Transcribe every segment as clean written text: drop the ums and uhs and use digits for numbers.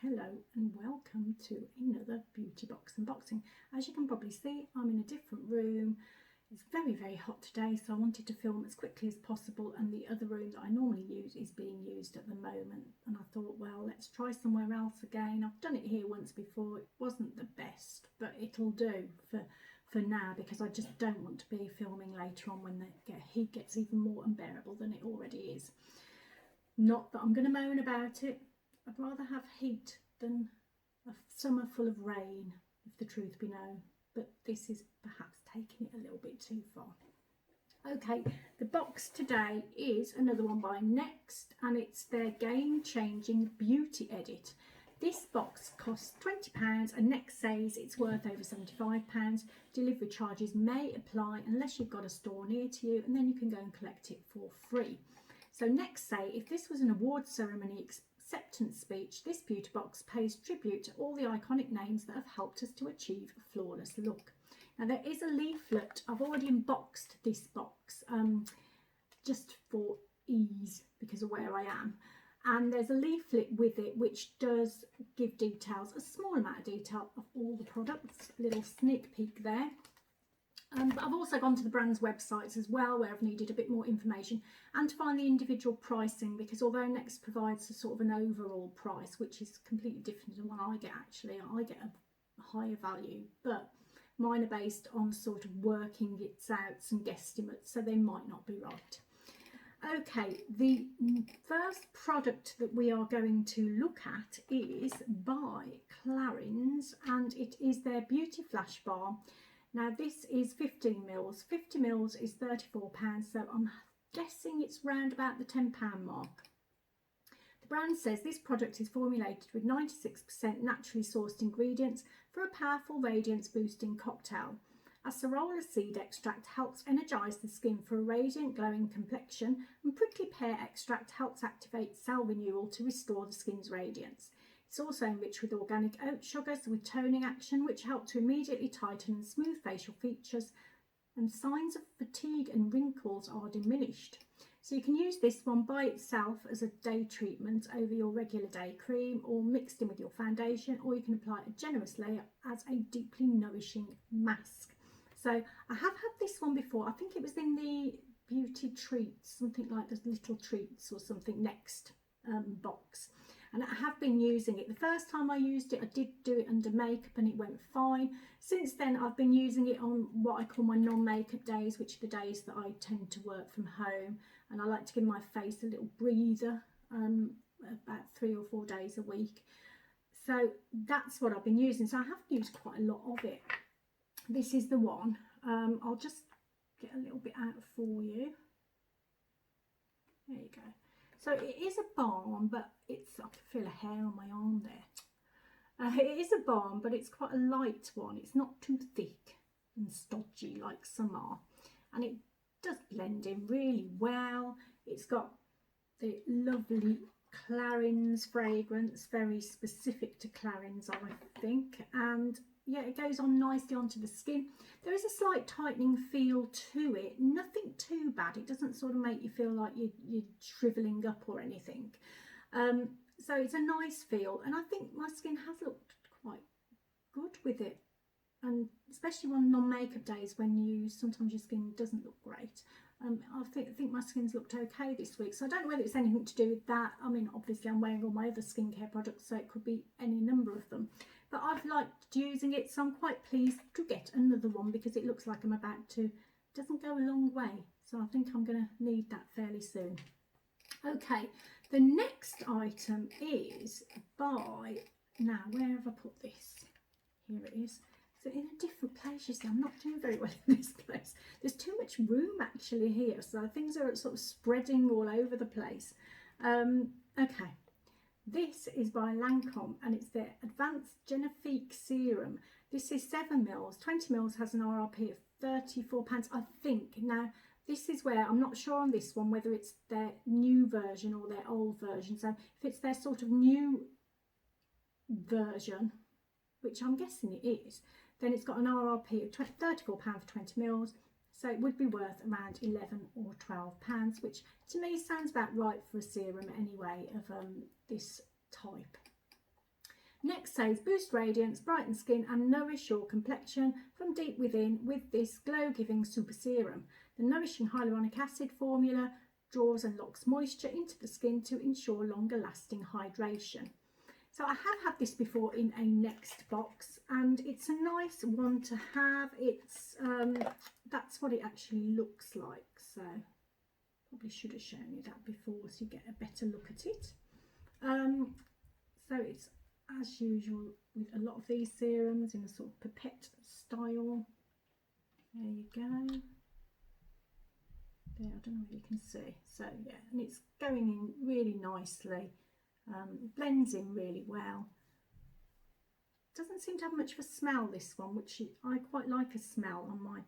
Hello and welcome to another beauty box unboxing. As you can probably see, I'm in a different room. It's very hot today, so I wanted to film as quickly as possible, and the other room that I normally use is being used at the moment, and I thought, well, let's try somewhere else again. I've done it here once before. It wasn't the best, but it'll do for now, because I just don't want to be filming later on when the heat gets even more unbearable than it already is. Not that I'm going to moan about it. I'd rather have heat than a summer full of rain, if the truth be known, but this is perhaps taking it a little bit too far. Okay, the box today is another one by Next, and it's their game-changing beauty edit. This box costs £20 and Next says it's worth over £75. Delivery charges may apply unless you've got a store near to you, and then you can go and collect it for free. So Next say, if this was an award ceremony acceptance speech, this beauty box pays tribute to all the iconic names that have helped us to achieve a flawless look. Now there is a leaflet. I've already unboxed this box just for ease because of where I am, and there's a leaflet with it which does give details, a small amount of detail of all the products, a little sneak peek there. But I've also gone to the brand's websites as well, where I've needed a bit more information, and to find the individual pricing, because although Next provides a sort of an overall price, which is completely different than what I get actually, I get a higher value, but mine are based on sort of working it out, some guesstimates, so they might not be right. Okay, the first product that we are going to look at is by Clarins, and it is their Beauty Flash Balm. Now this is 15 mils. 50 mils is £34, so I'm guessing it's round about the £10 mark. The brand says this product is formulated with 96% naturally sourced ingredients for a powerful radiance boosting cocktail. Acerola seed extract helps energise the skin for a radiant glowing complexion, and prickly pear extract helps activate cell renewal to restore the skin's radiance. It's also enriched with organic oat sugars with toning action, which help to immediately tighten and smooth facial features, and signs of fatigue and wrinkles are diminished. So you can use this one by itself as a day treatment over your regular day cream, or mixed in with your foundation, or you can apply a generous layer as a deeply nourishing mask. So I have had this one before. I think it was in the Beauty Treats, something like the Little Treats or something Next box. And I have been using it. The first time I used it, I did do it under makeup and it went fine. Since then, I've been using it on what I call my non-makeup days, which are the days that I tend to work from home. And I like to give my face a little breather about 3 or 4 days a week. So that's what I've been using. So I have used quite a lot of it. This is the one. I'll just get a little bit out for you. There you go. So it is a balm, but it's, I can feel a hair on my arm there. It is a balm, but it's quite a light one. It's not too thick and stodgy like some are. And it does blend in really well. It's got the lovely Clarins fragrance, very specific to Clarins, I think. And yeah, it goes on nicely onto the skin. There is a slight tightening feel to it, nothing too bad. It doesn't sort of make you feel like you're shrivelling up or anything. So it's a nice feel, and I think my skin has looked quite good with it. And especially on non-makeup days when sometimes your skin doesn't look great. I think my skin's looked okay this week. So I don't know whether it's anything to do with that. I mean, obviously I'm wearing all my other skincare products, so it could be any number of them. But I've liked using it, so I'm quite pleased to get another one, because it looks like I'm about to, it doesn't go a long way. So I think I'm going to need that fairly soon. Okay, the next item is by, now where have I put this? Here it is. So in a different place, you see, I'm not doing very well in this place. There's too much room actually here, so things are sort of spreading all over the place. Okay, this is by Lancome, and it's their Advanced Genifique Serum. This is 7 mils. 20 mils has an RRP of £34, I think. Now, this is where I'm not sure on this one whether it's their new version or their old version. So if it's their sort of new version, which I'm guessing it is, then it's got an RRP of £34 for 20 mils. So it would be worth around £11 or £12, which to me sounds about right for a serum anyway of this type. Next says, boost radiance, brighten skin and nourish your complexion from deep within with this glow-giving super serum. The nourishing hyaluronic acid formula draws and locks moisture into the skin to ensure longer lasting hydration. So I have had this before in a Next box, and it's a nice one to have. It's that's what it actually looks like. So probably should have shown you that before so you get a better look at it. So it's as usual with a lot of these serums in a sort of pipette style. There you go. There, I don't know if you can see. So yeah, and it's going in really nicely. Blends in really well. Doesn't seem to have much of a smell, this one, which I quite like a smell on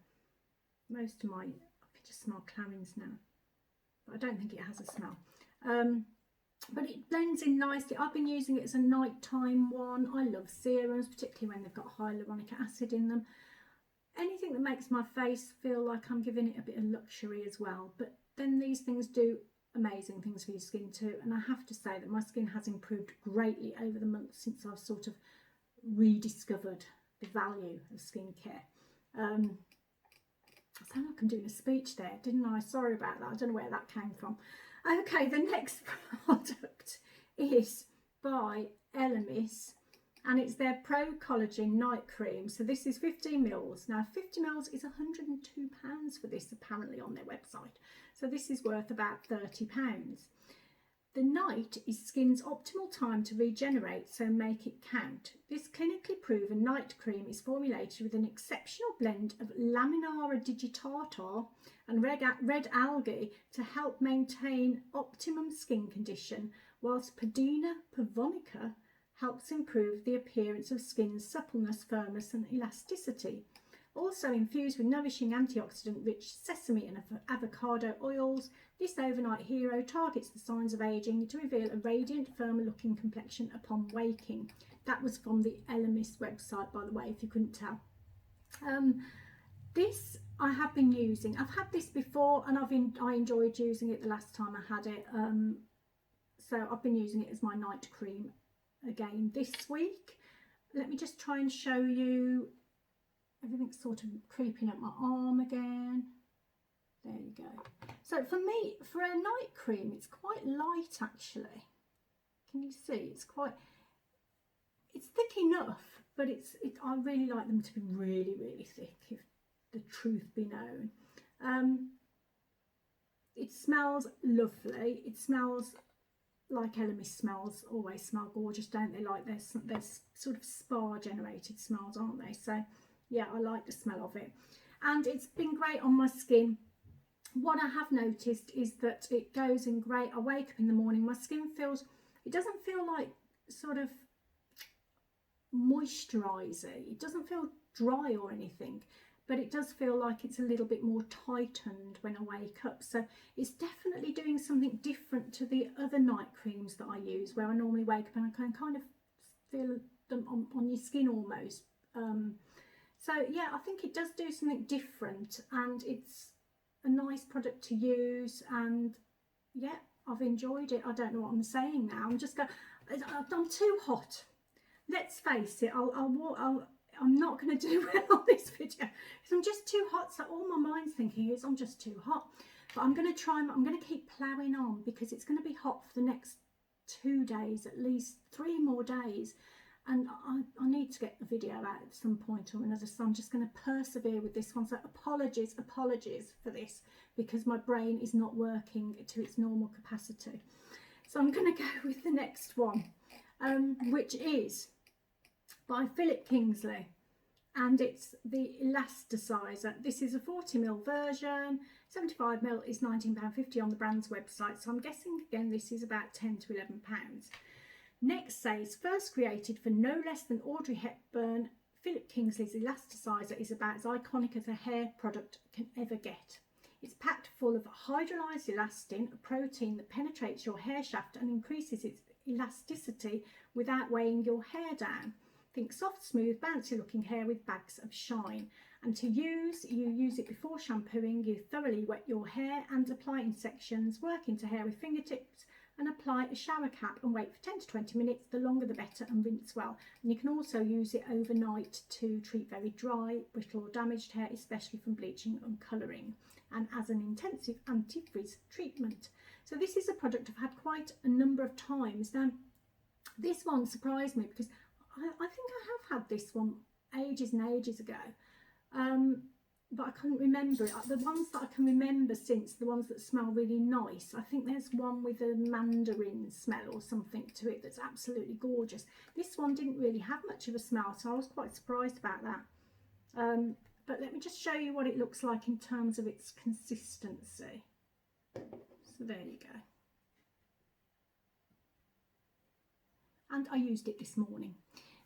most of my, I can just smell Clarins now, but I don't think it has a smell. But it blends in nicely. I've been using it as a nighttime one. I love serums, particularly when they've got hyaluronic acid in them. Anything that makes my face feel like I'm giving it a bit of luxury as well. But then these things do amazing things for your skin too, and I have to say that my skin has improved greatly over the months since I've sort of rediscovered the value of skincare. I sound like I'm doing a speech there, didn't I? Sorry about that, I don't know where that came from. Okay, the next product is by Elemis, and it's their Pro Collagen Night Cream. So this is 15 mils. Now 50 mils is £102 for this apparently on their website. So this is worth about £30. The night is skin's optimal time to regenerate, so make it count. This clinically proven night cream is formulated with an exceptional blend of Laminara digitata and red algae to help maintain optimum skin condition, whilst Podina pavonica helps improve the appearance of skin's suppleness, firmness and elasticity. Also infused with nourishing antioxidant-rich sesame and avocado oils, this overnight hero targets the signs of ageing to reveal a radiant, firmer-looking complexion upon waking. That was from the Elemis website, by the way, if you couldn't tell. This I have been using. I've had this before, and I enjoyed using it the last time I had it. So I've been using it as my night cream again this week. Let me just try and show you. Everything's sort of creeping up my arm again. There you go. So for me, for a night cream, it's quite light actually. Can you see? It's thick enough, but I really like them to be really, really thick, if the truth be known. It smells lovely. It smells like Elemis smells, always smell gorgeous, don't they? Like they're sort of spa generated smells, aren't they? So yeah, I like the smell of it, and it's been great on my skin. What I have noticed is that it goes in great. I wake up in the morning, my skin feels, it doesn't feel like sort of moisturising, it doesn't feel dry or anything, but it does feel like it's a little bit more tightened when I wake up. So it's definitely doing something different to the other night creams that I use, where I normally wake up and I can kind of feel them on your skin almost. So yeah, I think it does do something different, and it's a nice product to use, and yeah, I've enjoyed it. I don't know what I'm saying now. I'm just going, I'm too hot. Let's face it, I'm not going to do well on this video because I'm just too hot. So all my mind's thinking is I'm just too hot. But I'm going to keep ploughing on, because it's going to be hot for the next 2 days, at least 3 more days. And I need to get the video out at some point or another, so I'm just going to persevere with this one. So apologies for this, because my brain is not working to its normal capacity. So I'm going to go with the next one, which is by Kingsley, and it's the Elasticizer. This is a 40ml version. 75ml is £19.50 on the brand's website, so I'm guessing again this is about £10 to £11. Next says, first created for no less than Audrey Hepburn, Kingsley's Elasticizer is about as iconic as a hair product can ever get. It's packed full of hydrolyzed elastin, a protein that penetrates your hair shaft and increases its elasticity without weighing your hair down. Think soft, smooth, bouncy looking hair with bags of shine. And to use, you use it before shampooing, you thoroughly wet your hair and apply in sections, work into hair with fingertips, and apply a shower cap and wait for 10 to 20 minutes, the longer the better, and rinse well. And you can also use it overnight to treat very dry, brittle or damaged hair, especially from bleaching and colouring, and as an intensive anti-frizz treatment. So this is a product I've had quite a number of times. Now this one surprised me because I think I have had this one ages and ages ago, but I couldn't remember it. The ones that I can remember since, the ones that smell really nice, I think there's one with a mandarin smell or something to it that's absolutely gorgeous. This one didn't really have much of a smell, so I was quite surprised about that. But let me just show you what it looks like in terms of its consistency. So there you go. And I used it this morning.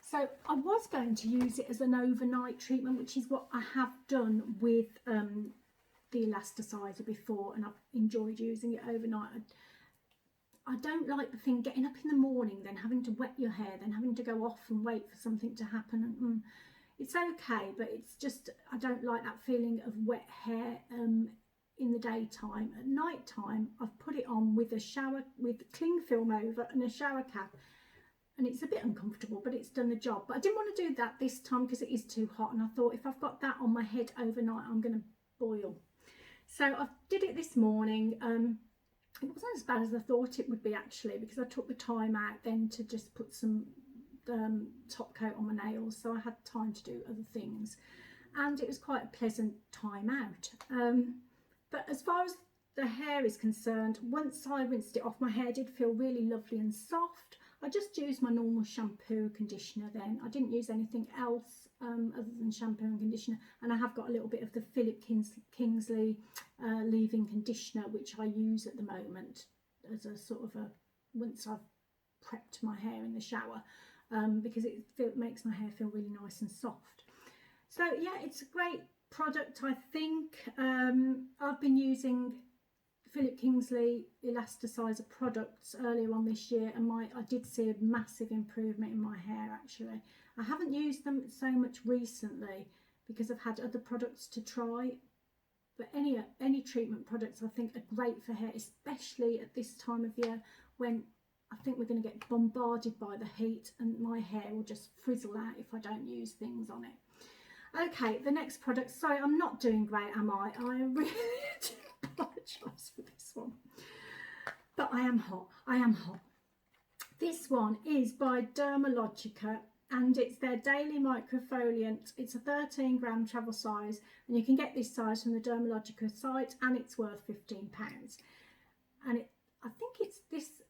So I was going to use it as an overnight treatment, which is what I have done with the Elasticizer before, and I've enjoyed using it overnight. I don't like the thing getting up in the morning, then having to wet your hair, then having to go off and wait for something to happen. And, it's okay, but it's just, I don't like that feeling of wet hair in the daytime. At night time, I've put it on with a shower, with cling film over and a shower cap. And it's a bit uncomfortable, but it's done the job. But I didn't want to do that this time because it is too hot, and I thought if I've got that on my head overnight, I'm going to boil. So I did it this morning. It wasn't as bad as I thought it would be, actually, because I took the time out then to just put some top coat on my nails, so I had time to do other things, and it was quite a pleasant time out. But as far as the hair is concerned, once I rinsed it off, my hair did feel really lovely and soft. I just used my normal shampoo conditioner then. I didn't use anything else other than shampoo and conditioner. And I have got a little bit of the Kingsley leave-in conditioner, which I use at the moment as a sort of a, once I've prepped my hair in the shower, because it makes my hair feel really nice and soft. So yeah, it's a great product, I think. I've been using Philip Kingsley Elasticizer products earlier on this year, and I did see a massive improvement in my hair, actually. I haven't used them so much recently because I've had other products to try, but any treatment products I think are great for hair, especially at this time of year when I think we're going to get bombarded by the heat and my hair will just frizzle out if I don't use things on it. Okay, the next product. Sorry, I'm not doing great, am I? I really do apologise for this one, but I am hot. I am hot. This one is by Dermalogica, and it's their Daily Microfoliant. It's a 13-gram travel size, and you can get this size from the Dermalogica site, and it's worth £15. And I think it's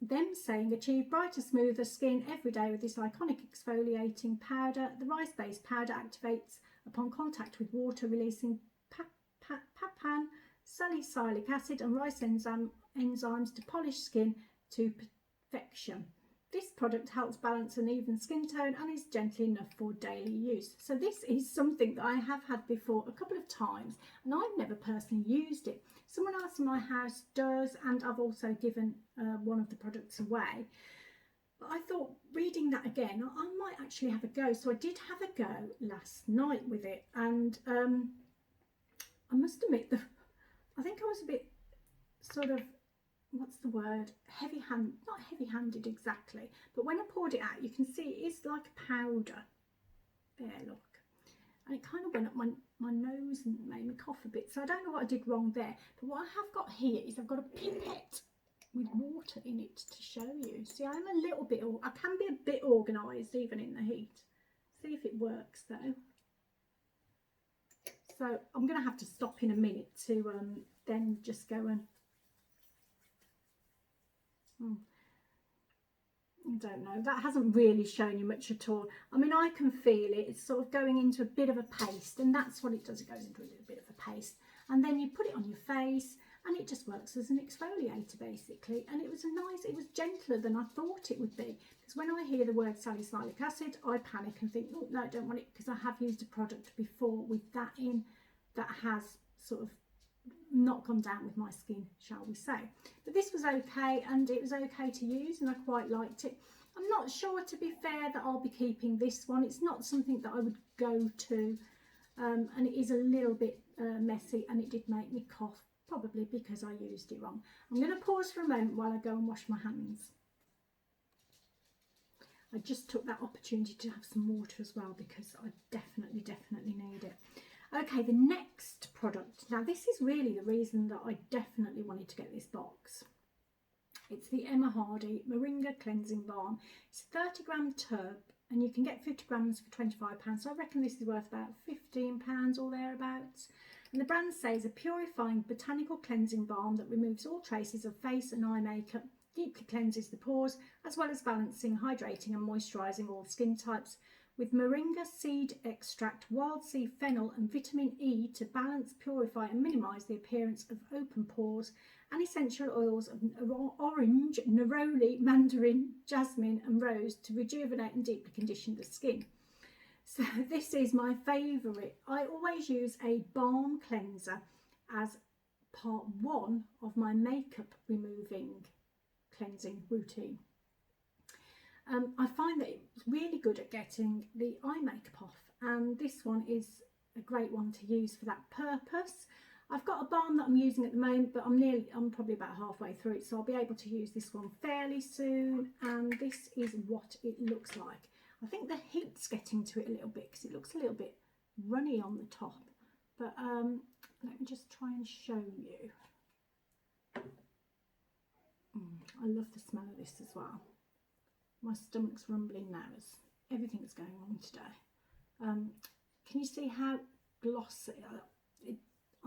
them saying achieve brighter, smoother skin every day with this iconic exfoliating powder. The rice-based powder activates upon contact with water, releasing papan, salicylic acid and rice enzymes to polish skin to perfection. This product helps balance an even skin tone and is gentle enough for daily use. So this is something that I have had before a couple of times, and I've never personally used it. Someone else in my house does, and I've also given one of the products away. But I thought, reading that again, I might actually have a go. So I did have a go last night with it, and I must admit, I think I was a bit sort of, what's the word, not heavy-handed exactly, but when I poured it out, you can see it's like a powder. There, look. And it kind of went up my nose and made me cough a bit. So I don't know what I did wrong there. But what I have got here is I've got a pipette with water in it to show you. See, I'm a little bit, I can be a bit organised even in the heat. See if it works though. So I'm going to have to stop in a minute to then just go and, I don't know, that hasn't really shown you much at all. I mean, I can feel it. It's sort of going into a bit of a paste, and that's what it does. It goes into a little bit of a paste, and then you put it on your face, and it just works as an exfoliator basically. And it was it was gentler than I thought it would be, because when I hear the word salicylic acid, I panic and think, oh no, I don't want it, because I have used a product before with that in that has sort of not gone down with my skin, shall we say. But this was okay, and it was okay to use, and I quite liked it. I'm not sure, to be fair, that I'll be keeping this one. It's not something that I would go to, and it is a little bit messy, and it did make me cough probably because I used it wrong. I'm going to pause for a moment while I go and wash my hands. I just took that opportunity to have some water as well because I definitely need it. Okay, the next product. Now this is really the reason that I definitely wanted to get this box. It's the Emma Hardy Moringa Cleansing Balm. It's a 30-gram tub and you can get 50 grams for £25. So I reckon this is worth about £15 or thereabouts. And the brand says a purifying botanical cleansing balm that removes all traces of face and eye makeup, deeply cleanses the pores, as well as balancing, hydrating and moisturising all skin types, with moringa seed extract, wild sea fennel and vitamin E to balance, purify and minimise the appearance of open pores, and essential oils of orange, neroli, mandarin, jasmine and rose to rejuvenate and deeply condition the skin. So this is my favourite. I always use a balm cleanser as part one of my makeup removing cleansing routine. I find that it's really good at getting the eye makeup off, and this one is a great one to use for that purpose. I've got a balm that I'm using at the moment, but I'm probably about halfway through it, so I'll be able to use this one fairly soon, and this is what it looks like. I think the heat's getting to it a little bit because it looks a little bit runny on the top, but let me just try and show you. I love the smell of this as well. My stomach's rumbling now as everything's going on today. Can you see how glossy?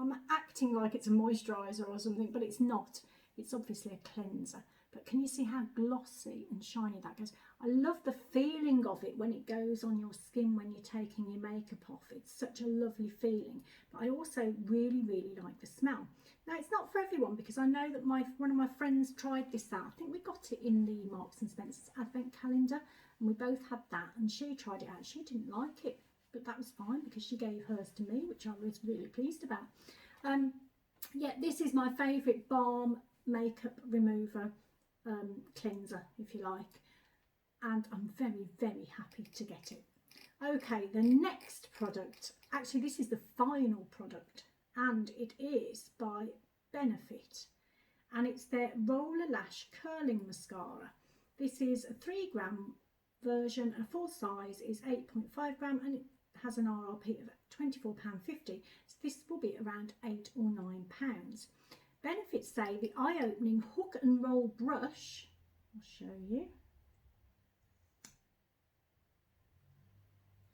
I'm acting like it's a moisturiser or something, but it's not. It's obviously a cleanser. But can you see how glossy and shiny that goes? I love the feeling of it when it goes on your skin when you're taking your makeup off. It's such a lovely feeling. But I also really like the smell. Now, it's not for everyone because I know that one of my friends tried this out. I think we got it in the Marks and Spencer's advent calendar and we both had that, and she tried it out. She didn't like it, but that was fine because she gave hers to me, which I was really pleased about. Yeah, this is my favourite balm makeup remover cleanser, if you like, and I'm very happy to get it. Okay, the next product, actually this is the final product, and it is by Benefit, and it's their Roller Lash Curling Mascara. This is a 3-gram version, a full size is 8.5 gram, and it has an RRP of £24.50, so this will be around £8 or £9. Benefit say the eye-opening hook and roll brush, I'll show you.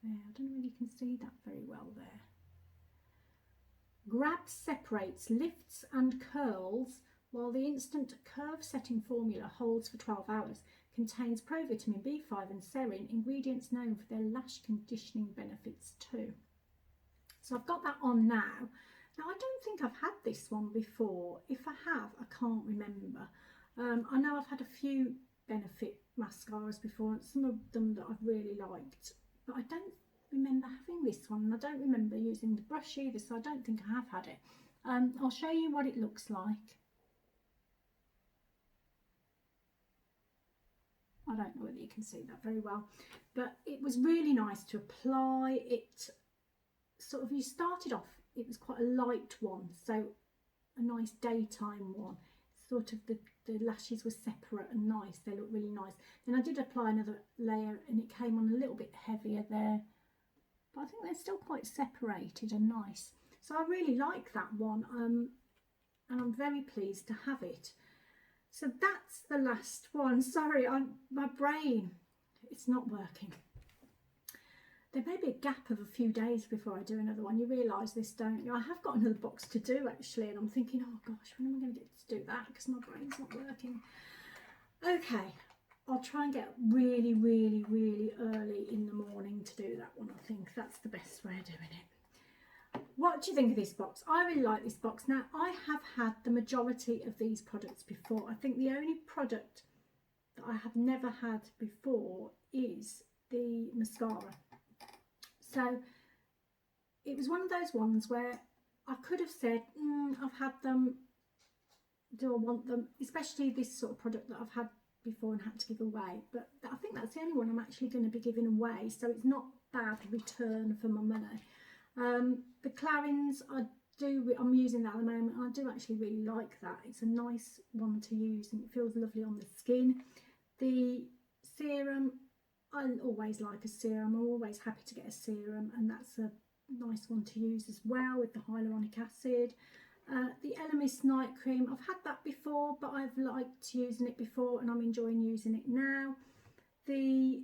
There, I don't know whether you can see that very well there. Grabs, separates, lifts and curls, while the instant curve setting formula holds for 12 hours. Contains provitamin B5 and serine, ingredients known for their lash conditioning benefits too. So I've got that on now. Now, I don't think I've had this one before. If I have, I can't remember. I know I've had a few Benefit mascaras before, and some of them that I've really liked, but I don't remember having this one, and I don't remember using the brush either, so I don't think I have had it. I'll show you what it looks like. I don't know whether you can see that very well, but it was really nice to apply it. Sort of, you started off, it was quite a light one, so a nice daytime one. Sort of the lashes were separate and nice, they look really nice. Then I did apply another layer and it came on a little bit heavier there, but I think they're still quite separated and nice. So I really like that one, and I'm very pleased to have it. So that's the last one. Sorry, my brain, it's not working. There may be a gap of a few days before I do another one. You realise this, don't you? I have got another box to do actually, and I'm thinking, oh gosh, when am I going to get to do that? Because my brain's not working. Okay, I'll try and get really early in the morning to do that one. I think that's the best way of doing it. What do you think of this box? I really like this box. Now, I have had the majority of these products before. I think the only product that I have never had before is the mascara. So it was one of those ones where I could have said, I've had them, do I want them? Especially this sort of product that I've had before and had to give away. But I think that's the only one I'm actually going to be giving away, so it's not bad return for my money. The Clarins, I I'm using that at the moment. I do actually really like that. It's a nice one to use and it feels lovely on the skin. The serum, I always like a serum. I'm always happy to get a serum, and that's a nice one to use as well with the hyaluronic acid. The Elemis night cream, I've had that before, but I've liked using it before and I'm enjoying using it now. The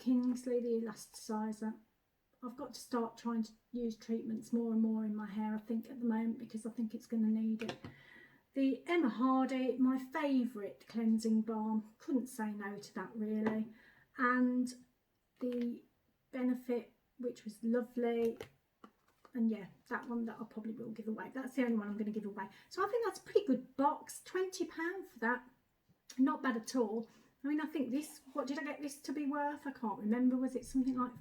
Kingsley, the Elasticizer. I've got to start trying to use treatments more and more in my hair, I think, at the moment, because I think it's going to need it. The Emma Hardy, my favourite cleansing balm. Couldn't say no to that, really. And the Benefit, which was lovely. And yeah, that one that I probably will give away. That's the only one I'm going to give away. So I think that's a pretty good box. £20 for that. Not bad at all. I mean, I think this, what did I get this to be worth? I can't remember. Was it something like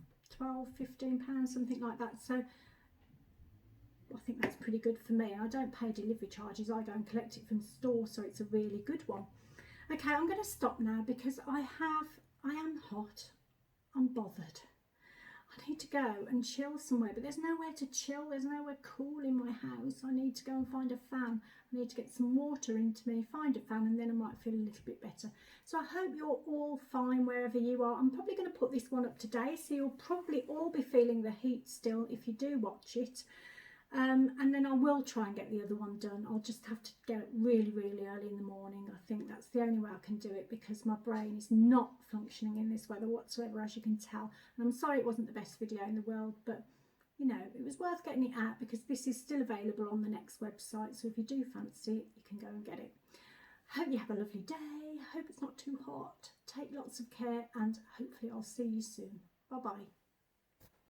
£12, £15, something like that? So I think that's pretty good for me. I don't pay delivery charges. I go and collect it from the store, so it's a really good one. Okay, I'm going to stop now because I am hot. I'm bothered. I need to go and chill somewhere, but there's nowhere to chill. There's nowhere cool in my house. I need to go and find a fan. I need to get some water into me, find a fan, and then I might feel a little bit better. So I hope you're all fine wherever you are. I'm probably going to put this one up today, so you'll probably all be feeling the heat still if you do watch it. And then I will try and get the other one done. I'll just have to get it really, really early in the morning. I think that's the only way I can do it because my brain is not functioning in this weather whatsoever, as you can tell. And I'm sorry it wasn't the best video in the world, but you know, it was worth getting it out because this is still available on the next website. So if you do fancy it, you can go and get it. Hope you have a lovely day. Hope it's not too hot. Take lots of care and hopefully I'll see you soon. Bye-bye.